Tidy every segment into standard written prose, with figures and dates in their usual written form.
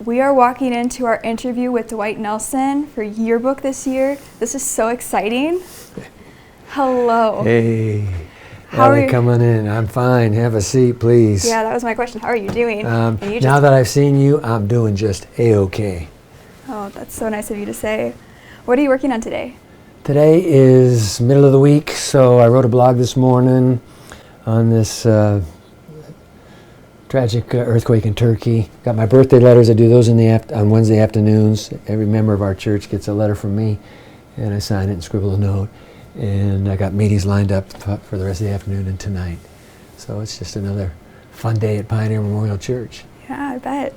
We are walking into our interview with Dwight Nelson for Yearbook this year. This is so exciting. Hello. Hey. How are you? Come on in. I'm fine. Have a seat, please. Yeah, that was my question. How are you doing? Now that I've seen you, I'm doing just A-okay. Oh, that's so nice of you to say. What are you working on today? Today is middle of the week, so I wrote a blog this morning on this tragic earthquake in Turkey. Got my birthday letters. I do those on Wednesday afternoons. Every member of our church gets a letter from me, and I sign it and scribble a note. And I got meetings lined up for the rest of the afternoon and tonight. So it's just another fun day at Pioneer Memorial Church. Yeah, I bet.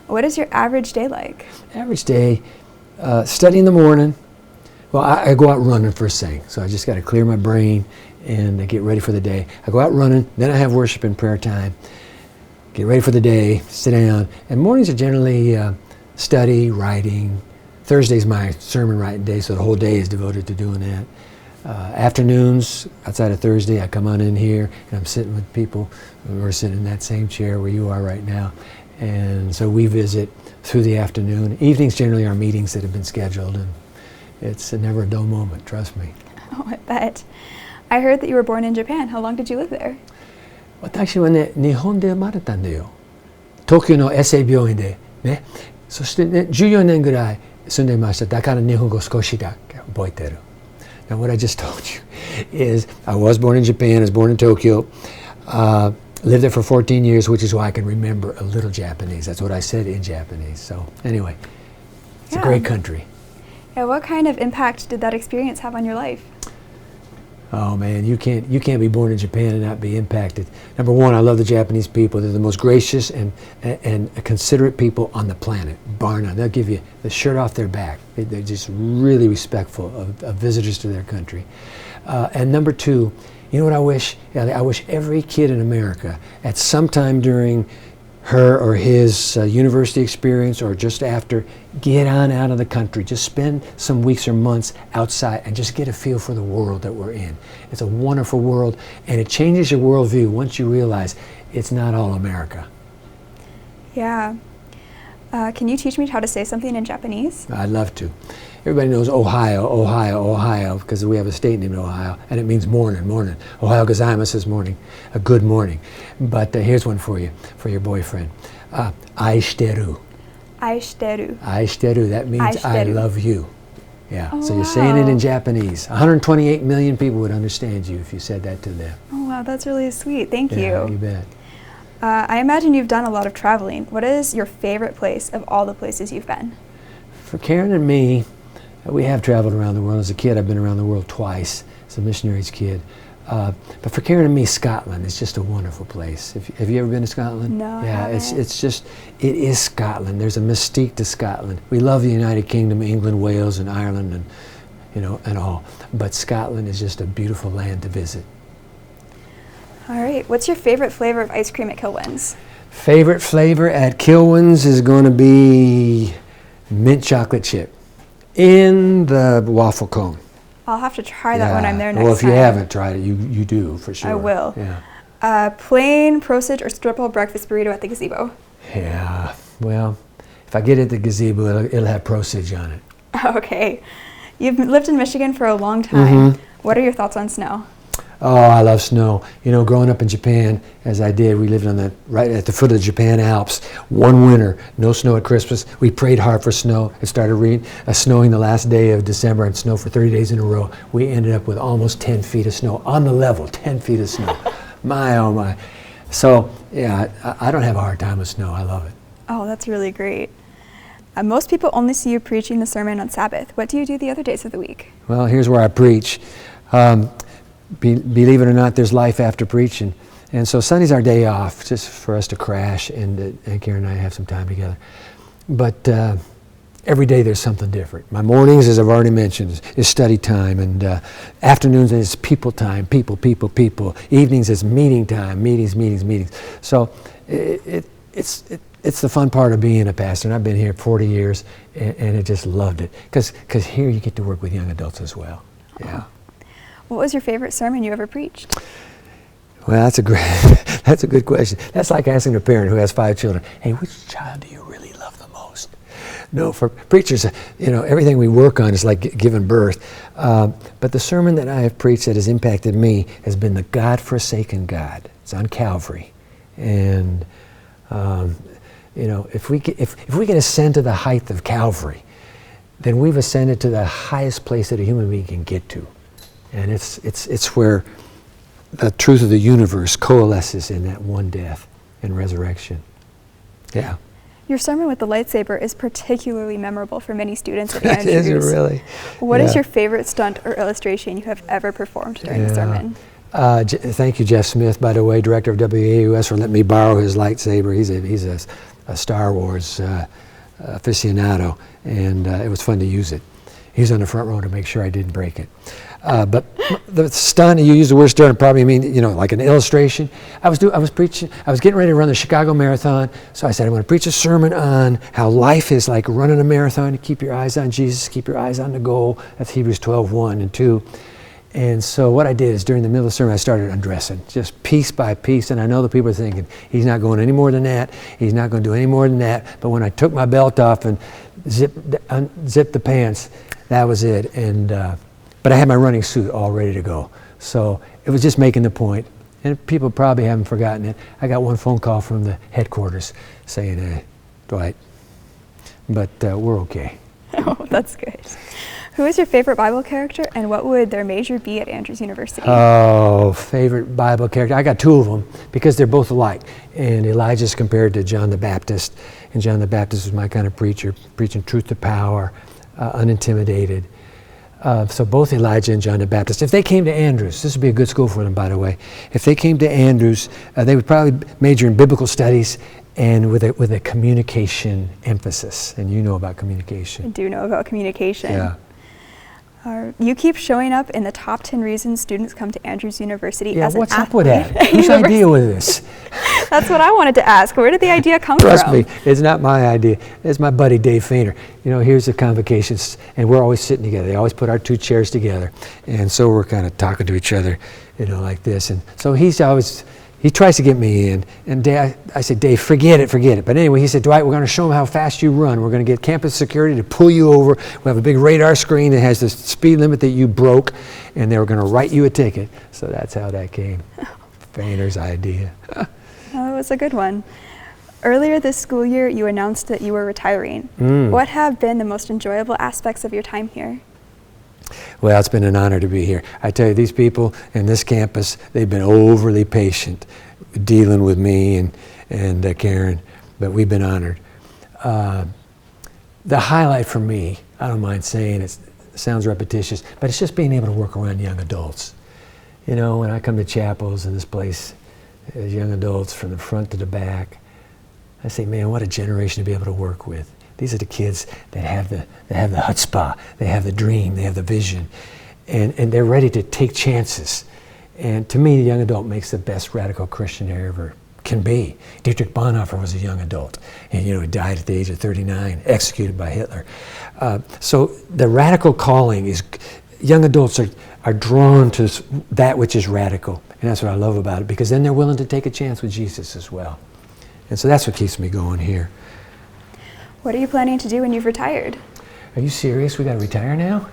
What is your average day like? Average day, study in the morning. Well, I go out running first thing, so I just got to clear my brain and get ready for the day. I go out running, then I have worship and prayer time. Get ready for the day, sit down. And mornings are generally study, writing. Thursday's my sermon writing day, so the whole day is devoted to doing that. Afternoons, outside of Thursday, I come on in here and I'm sitting with people. We're sitting in that same chair where you are right now. And so we visit through the afternoon. Evenings generally are meetings that have been scheduled, and it's never a dull moment, trust me. Oh, I bet. I heard that you were born in Japan. How long did you live there? 私はね、日本で生まれたんだよ。東京の衛生病院でね。そしてね、14年ぐらい住んでました。だから日本語少しだけ覚えてる。Now what I just told you is I was born in Japan, I was born in Tokyo, lived there for 14 years, which is why I can remember a little Japanese. That's what I said in Japanese. So anyway, it's a great country. Yeah, what kind of impact did that experience have on your life? Oh man, you can't be born in Japan and not be impacted. Number one, I love the Japanese people. They're the most gracious and considerate people on the planet, bar none. They'll give you the shirt off their back. They're just really respectful of visitors to their country. And number two, you know what I wish? I wish every kid in America at some time during her or his university experience or just after, get on out of the country. Just spend some weeks or months outside and just get a feel for the world that we're in. It's a wonderful world, and it changes your worldview once you realize it's not all America. Yeah. Can you teach me how to say something in Japanese? I'd love to. Everybody knows Ohio, Ohio, Ohio, because we have a state named Ohio, and it means morning, morning. Ohio gozaimasu is morning, a good morning. But here's one for you, for your boyfriend. Aishiteru. Aishiteru. Aishiteru, that means Aishiteru. I love you. Yeah, Oh, so you're saying it wow. in Japanese. 128 million people would understand you if you said that to them. Oh wow, that's really sweet. Thank Yeah, you. you bet. I imagine you've done a lot of traveling. What is your favorite place of all the places you've been? For Karen and me, we have traveled around the world. As a kid, I've been around the world twice as a missionary's kid. But for Karen and me, Scotland is just a wonderful place. Have you ever been to Scotland? No, I Yeah, haven't. it is Scotland. There's a mystique to Scotland. We love the United Kingdom, England, Wales, and Ireland, and all. But Scotland is just a beautiful land to visit. All right. What's your favorite flavor of ice cream at Kilwins? Favorite flavor at Kilwins is going to be mint chocolate chip in the waffle cone. I'll have to try that when I'm there next time. Well, if you haven't tried it, you do for sure. I will. Yeah. Plain, prosage, or triple breakfast burrito at the gazebo? Yeah. Well, if I get it at the gazebo, it'll have prosage on it. Okay. You've lived in Michigan for a long time. Mm-hmm. What are your thoughts on snow? Oh, I love snow. You know, growing up in Japan, as I did, we lived right at the foot of the Japan Alps. One winter, no snow at Christmas. We prayed hard for snow. It started snowing the last day of December and snow for 30 days in a row. We ended up with almost 10 feet of snow on the level, 10 feet of snow. My, oh my. So, yeah, I don't have a hard time with snow. I love it. Oh, that's really great. Most people only see you preaching the sermon on Sabbath. What do you do the other days of the week? Well, here's where I preach. Believe it or not, there's life after preaching. And so Sunday's our day off, just for us to crash and Karen and I have some time together. But every day there's something different. My mornings, as I've already mentioned, is study time, and afternoons is people time, people. Evenings is meeting time, meetings. So it's the fun part of being a pastor, and I've been here 40 years, and I just loved it. Because here you get to work with young adults as well. Yeah. What was your favorite sermon you ever preached? Well, that's a good question. That's like asking a parent who has 5 children, hey, which child do you really love the most. No, for preachers, everything we work on is like giving birth. But the sermon that I have preached that has impacted me has been the God-forsaken God. It's on Calvary. And, if we can ascend to the height of Calvary, then we've ascended to the highest place that a human being can get to. And it's where the truth of the universe coalesces in that one death and resurrection. Yeah. Your sermon with the lightsaber is particularly memorable for many students at Andrews. Is it really? What is your favorite stunt or illustration you have ever performed during the sermon? Thank you, Jeff Smith, by the way, director of WAUS, for letting me borrow his lightsaber. He's a Star Wars aficionado, and it was fun to use it. He was on the front row to make sure I didn't break it. But the stunt, you use the word stunt, probably mean, like an illustration. I was preaching, I was getting ready to run the Chicago Marathon, so I said, I'm going to preach a sermon on how life is like running a marathon. You keep your eyes on Jesus, keep your eyes on the goal. That's Hebrews 12:1 and 2. And so what I did is during the middle of the sermon, I started undressing, just piece by piece. And I know the people are thinking, he's not going any more than that. He's not going to do any more than that. But when I took my belt off and unzipped the pants, that was it. And but I had my running suit all ready to go. So it was just making the point. And people probably haven't forgotten it. I got one phone call from the headquarters saying, hey, Dwight, but we're okay. Oh, that's good. Who is your favorite Bible character, and what would their major be at Andrews University? Oh, favorite Bible character. I got two of them because they're both alike. And Elijah's compared to John the Baptist. And John the Baptist was my kind of preacher, preaching truth to power, unintimidated. So both Elijah and John the Baptist, if they came to Andrews, this would be a good school for them, by the way. If they came to Andrews, they would probably major in biblical studies and with a communication emphasis. And you know about communication. I do know about communication. Yeah. You keep showing up in the top 10 reasons students come to Andrews University as an athlete. What's up with that? Whose idea was this? That's what I wanted to ask. Where did the idea come from? Trust me, it's not my idea. It's my buddy Dave Fainer. Here's the convocations, and we're always sitting together. They always put our two chairs together, and so we're kind of talking to each other, like this. And so he tries to get me in, and I said, Dave, forget it. But anyway, he said, Dwight, we're going to show them how fast you run. We're going to get campus security to pull you over. We have a big radar screen that has the speed limit that you broke, and they were going to write you a ticket. So that's how that came. Fainer's idea. Oh, it was a good one. Earlier this school year, you announced that you were retiring. What have been the most enjoyable aspects of your time here? Well, it's been an honor to be here. I tell you, these people in this campus, they've been overly patient dealing with me and Karen, but we've been honored. The highlight for me, I don't mind saying it sounds repetitious, but it's just being able to work around young adults. When I come to chapels in this place, as young adults from the front to the back, I say, man, what a generation to be able to work with. These are the kids that have the chutzpah, they have the dream, they have the vision, and they're ready to take chances. And to me, the young adult makes the best radical Christian there ever can be. Dietrich Bonhoeffer was a young adult, and he died at the age of 39, executed by Hitler. So the radical calling is, young adults are drawn to that which is radical, and that's what I love about it, because then they're willing to take a chance with Jesus as well. And so that's what keeps me going here. What are you planning to do when you've retired? Are you serious? We got to retire now?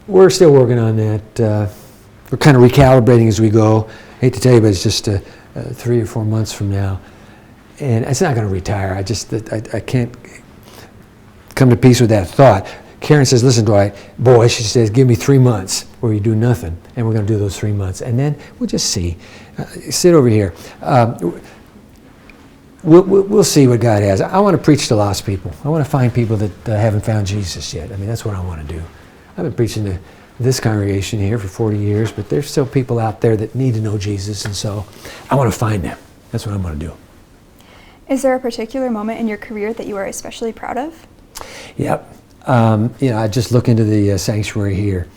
We're still working on that. We're kind of recalibrating as we go. I hate to tell you, but it's just 3 or 4 months from now. And it's not going to retire. I can't come to peace with that thought. Karen says, listen, Dwight, boy, she says, give me 3 months where you do nothing. And we're going to do those 3 months. And then we'll just see. Sit over here. We'll see what God has. I want to preach to lost people. I want to find people that haven't found Jesus yet. That's what I want to do. I've been preaching to this congregation here for 40 years, but there's still people out there that need to know Jesus, and so I want to find them. That's what I'm going to do. Is there a particular moment in your career that you are especially proud of? Yep. I just look into the sanctuary here.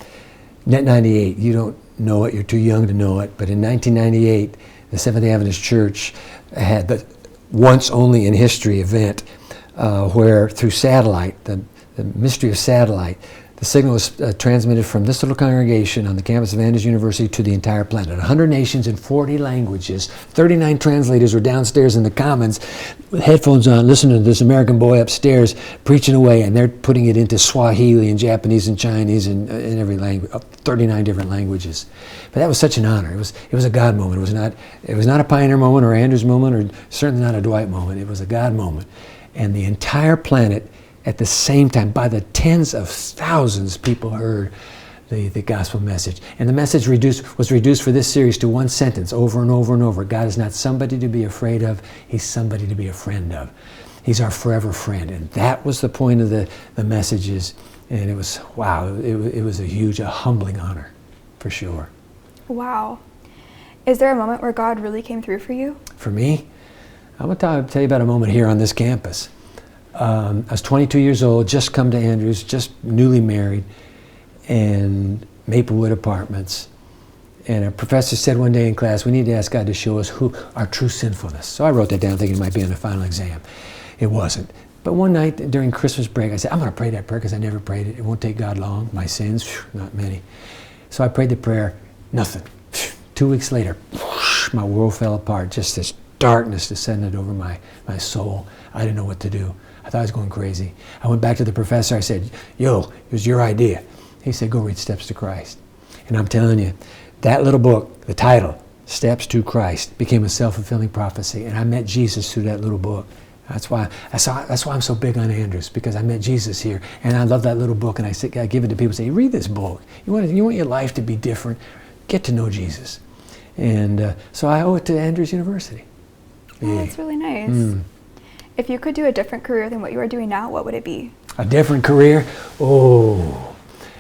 Net 98, you don't know it, you're too young to know it, but in 1998, the Seventh-day Adventist Church had the once only in history event where through satellite, the mystery of satellite, The signal was transmitted from this little congregation on the campus of Andrews University to the entire planet. 100 nations in 40 languages. 39 translators were downstairs in the Commons with headphones on, listening to this American boy upstairs preaching away, and they're putting it into Swahili and Japanese and Chinese and every language, 39 different languages. But that was such an honor. It was a God moment. It was not a Pioneer moment or Andrews moment or certainly not a Dwight moment. It was a God moment. And the entire planet, at the same time, by the tens of thousands, people heard the gospel message. And the message was reduced for this series to one sentence over and over and over. God is not somebody to be afraid of. He's somebody to be a friend of. He's our forever friend. And that was the point of the messages. And it was, wow, it was a humbling honor, for sure. Wow. Is there a moment where God really came through for you? For me? I'm going to tell you about a moment here on this campus. I was 22 years old, just come to Andrews, just newly married, and Maplewood Apartments. And a professor said one day in class, we need to ask God to show us our true sinfulness. So I wrote that down thinking it might be on the final exam. It wasn't. But one night during Christmas break, I said, I'm going to pray that prayer because I never prayed it. It won't take God long. My sins, not many. So I prayed the prayer, nothing. 2 weeks later, my world fell apart. Just this darkness descended over my soul. I didn't know what to do. I thought I was going crazy. I went back to the professor. I said, yo, it was your idea. He said, go read Steps to Christ. And I'm telling you, that little book, the title, Steps to Christ, became a self-fulfilling prophecy. And I met Jesus through that little book. That's why I'm so big on Andrews, because I met Jesus here. And I love that little book. And I give it to people and say, read this book. You want your life to be different? Get to know Jesus. And so I owe it to Andrews University. Oh, that's really nice. If you could do a different career than what you are doing now, what would it be? A different career? Oh.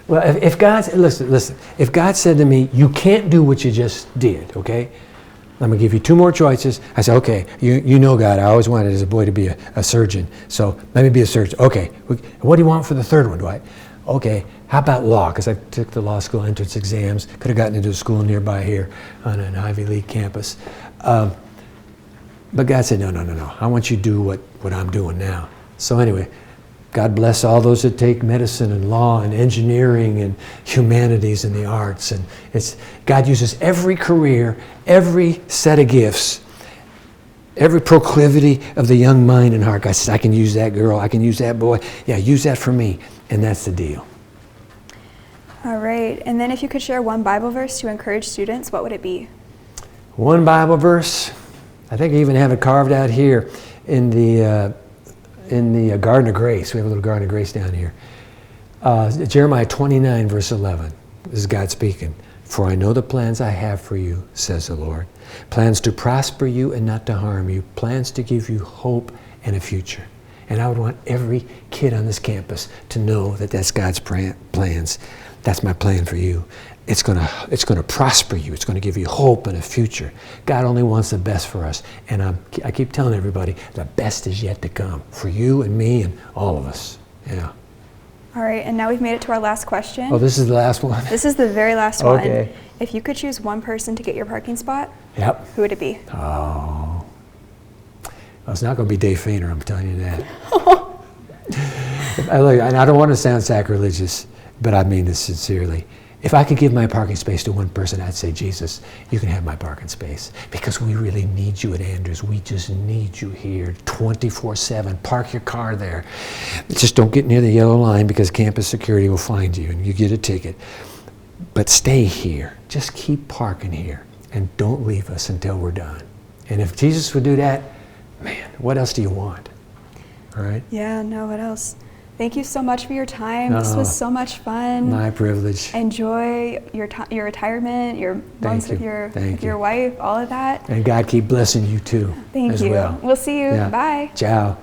Well, if God said to me, you can't do what you just did, okay? I'm going to give you two more choices. I said, okay, you know God, I always wanted as a boy to be a surgeon, so let me be a surgeon. Okay, what do you want for the third one, Dwight? Okay, how about law? Because I took the law school entrance exams, could have gotten into a school nearby here on an Ivy League campus. But God said, no. I want you to do what I'm doing now. So anyway, God bless all those that take medicine and law and engineering and humanities and the arts. And God uses every career, every set of gifts, every proclivity of the young mind and heart. God says, I can use that girl, I can use that boy. Yeah, use that for me. And that's the deal. All right. And then if you could share one Bible verse to encourage students, what would it be? One Bible verse? I think I even have it carved out here in the Garden of Grace. We have a little Garden of Grace down here. Jeremiah 29, verse 11. This is God speaking. For I know the plans I have for you, says the Lord. Plans to prosper you and not to harm you. Plans to give you hope and a future. And I would want every kid on this campus to know that that's God's plans. That's my plan for you. It's going to prosper you. It's going to give you hope and a future. God only wants the best for us. And I keep telling everybody, the best is yet to come for you and me and all of us. Yeah. All right, and now we've made it to our last question. Oh, this is the last one? This is the very last one. Okay. If you could choose one person to get your parking spot, yep. Who would it be? Oh. Well, it's not going to be Dave Fainer, I'm telling you that. And I don't want to sound sacrilegious, but I mean this sincerely. If I could give my parking space to one person, I'd say, Jesus, you can have my parking space, because we really need you at Andrews. We just need you here 24/7. Park your car there. Just don't get near the yellow line, because campus security will find you and you get a ticket. But stay here. Just keep parking here and don't leave us until we're done. And if Jesus would do that, man, what else do you want? All right? Yeah, no, what else? Thank you so much for your time. This was so much fun. My privilege. Enjoy your retirement, your months with your wife, all of that. And God keep blessing you too. Thank you. Well. We'll see you. Yeah. Bye. Ciao.